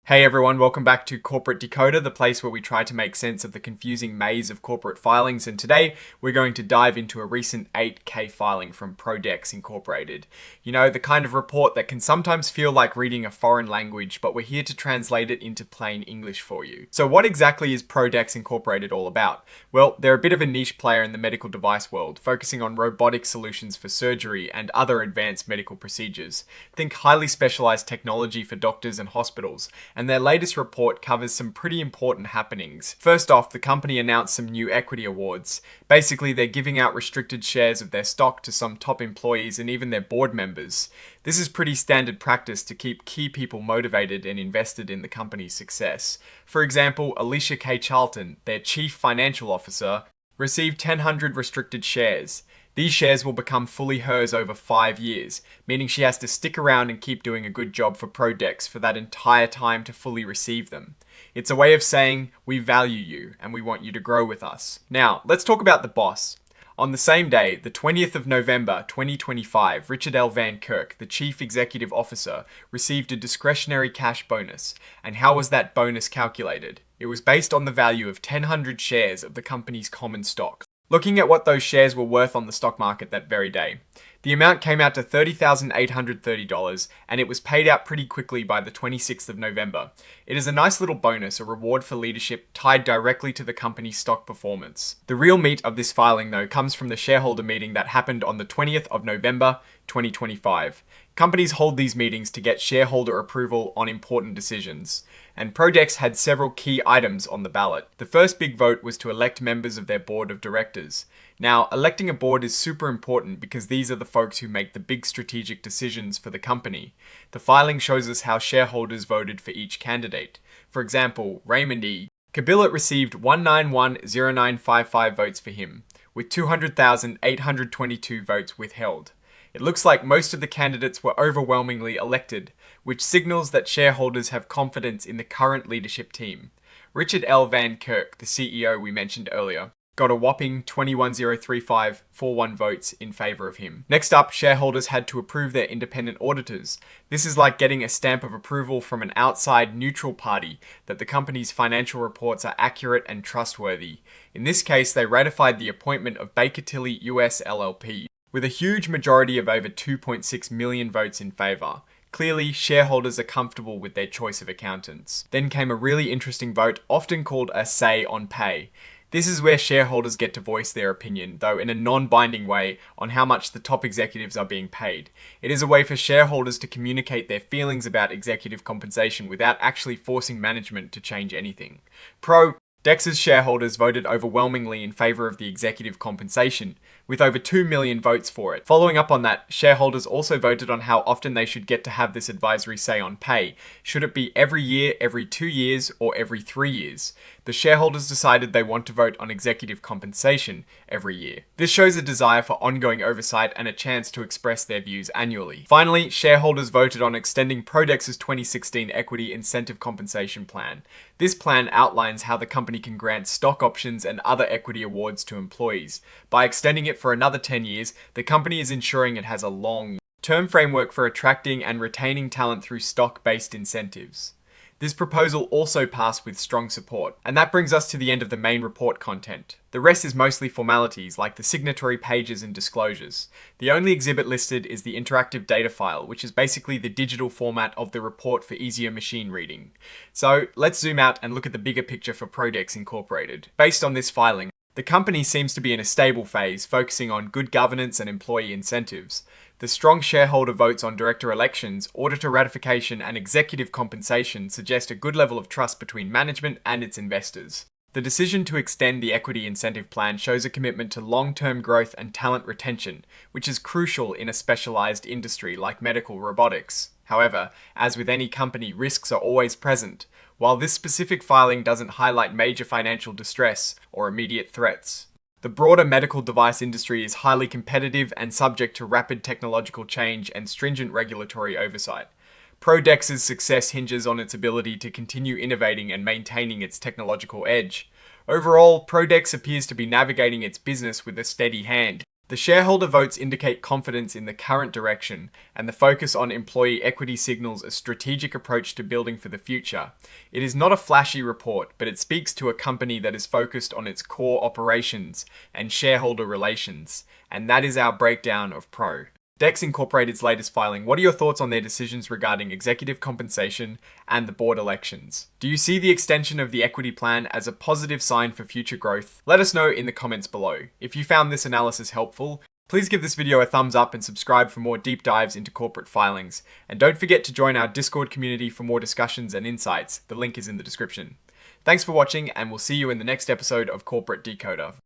Hey everyone, welcome back to Corporate Decoder, the place where we try to make sense of the confusing maze of corporate filings, and today we're going to dive into a recent 8K filing from Pro-Dex Incorporated. You know, the kind of report that can sometimes feel like reading a foreign language, but we're here to translate it into plain English for you. So what exactly is Pro-Dex Incorporated all about? Well, they're a bit of a niche player in the medical device world, focusing on robotic solutions for surgery and other advanced medical procedures. Think highly specialized technology for doctors and hospitals, and their latest report covers some pretty important happenings. First off, the company announced some new equity awards. Basically, they're giving out restricted shares of their stock to some top employees and even their board members. This is pretty standard practice to keep key people motivated and invested in the company's success. For example, Alicia K. Charlton, their chief financial officer, received 1,000 restricted shares. These shares will become fully hers over 5 years, meaning she has to stick around and keep doing a good job for Pro-Dex for that entire time to fully receive them. It's a way of saying, we value you and we want you to grow with us. Now, let's talk about the boss. On the same day, the 20th of November 2025, Richard L. Van Kirk, the Chief Executive Officer, received a discretionary cash bonus. And how was that bonus calculated? It was based on the value of 1,000 shares of the company's common stock. Looking at what those shares were worth on the stock market that very day, the amount came out to $30,830, and it was paid out pretty quickly by the 26th of November. It is a nice little bonus, a reward for leadership tied directly to the company's stock performance. The real meat of this filing, though, comes from the shareholder meeting that happened on the 20th of November, 2025. Companies hold these meetings to get shareholder approval on important decisions, and Pro-Dex had several key items on the ballot. The first big vote was to elect members of their board of directors. Now, electing a board is super important because these are the folks who make the big strategic decisions for the company. The filing shows us how shareholders voted for each candidate. For example, Raymond E. Kabila received 191,0955 votes for him, with 200,822 votes withheld. It looks like most of the candidates were overwhelmingly elected, which signals that shareholders have confidence in the current leadership team. Richard L. Van Kirk, the CEO we mentioned earlier, got a whopping 21,03541 votes in favor of him. Next up, shareholders had to approve their independent auditors. This is like getting a stamp of approval from an outside neutral party that the company's financial reports are accurate and trustworthy. In this case, they ratified the appointment of Baker Tilly US LLP, with a huge majority of over 2.6 million votes in favor. Clearly, shareholders are comfortable with their choice of accountants. Then came a really interesting vote, often called a say on pay. This is where shareholders get to voice their opinion, though in a non-binding way, on how much the top executives are being paid. It is a way for shareholders to communicate their feelings about executive compensation without actually forcing management to change anything. Pro-Dex's shareholders voted overwhelmingly in favor of the executive compensation, with over 2 million votes for it. Following up on that, shareholders also voted on how often they should get to have this advisory say on pay. Should it be every year, every 2 years, or every 3 years? The shareholders decided they want to vote on executive compensation every year. This shows a desire for ongoing oversight and a chance to express their views annually. Finally, shareholders voted on extending Pro-Dex's 2016 Equity Incentive Compensation Plan. This plan outlines how the company can grant stock options and other equity awards to employees. By extending it for another 10 years, the company is ensuring it has a long-term framework for attracting and retaining talent through stock-based incentives. This proposal also passed with strong support, and that brings us to the end of the main report content. The rest is mostly formalities like the signatory pages and disclosures. The only exhibit listed is the interactive data file, which is basically the digital format of the report for easier machine reading. So let's zoom out and look at the bigger picture for Pro-Dex Incorporated. Based on this filing, the company seems to be in a stable phase, focusing on good governance and employee incentives. The strong shareholder votes on director elections, auditor ratification, and executive compensation suggest a good level of trust between management and its investors. The decision to extend the equity incentive plan shows a commitment to long-term growth and talent retention, which is crucial in a specialized industry like medical robotics. However, as with any company, risks are always present. While this specific filing doesn't highlight major financial distress or immediate threats, the broader medical device industry is highly competitive and subject to rapid technological change and stringent regulatory oversight. Pro-Dex's success hinges on its ability to continue innovating and maintaining its technological edge. Overall, Pro-Dex appears to be navigating its business with a steady hand. The shareholder votes indicate confidence in the current direction, and the focus on employee equity signals a strategic approach to building for the future. It is not a flashy report, but it speaks to a company that is focused on its core operations and shareholder relations, and that is our breakdown of Pro. DEX Incorporated's latest filing, what are your thoughts on their decisions regarding executive compensation and the board elections? Do you see the extension of the equity plan as a positive sign for future growth? Let us know in the comments below. If you found this analysis helpful, please give this video a thumbs up and subscribe for more deep dives into corporate filings. And don't forget to join our Discord community for more discussions and insights. The link is in the description. Thanks for watching, and we'll see you in the next episode of Corporate Decoder.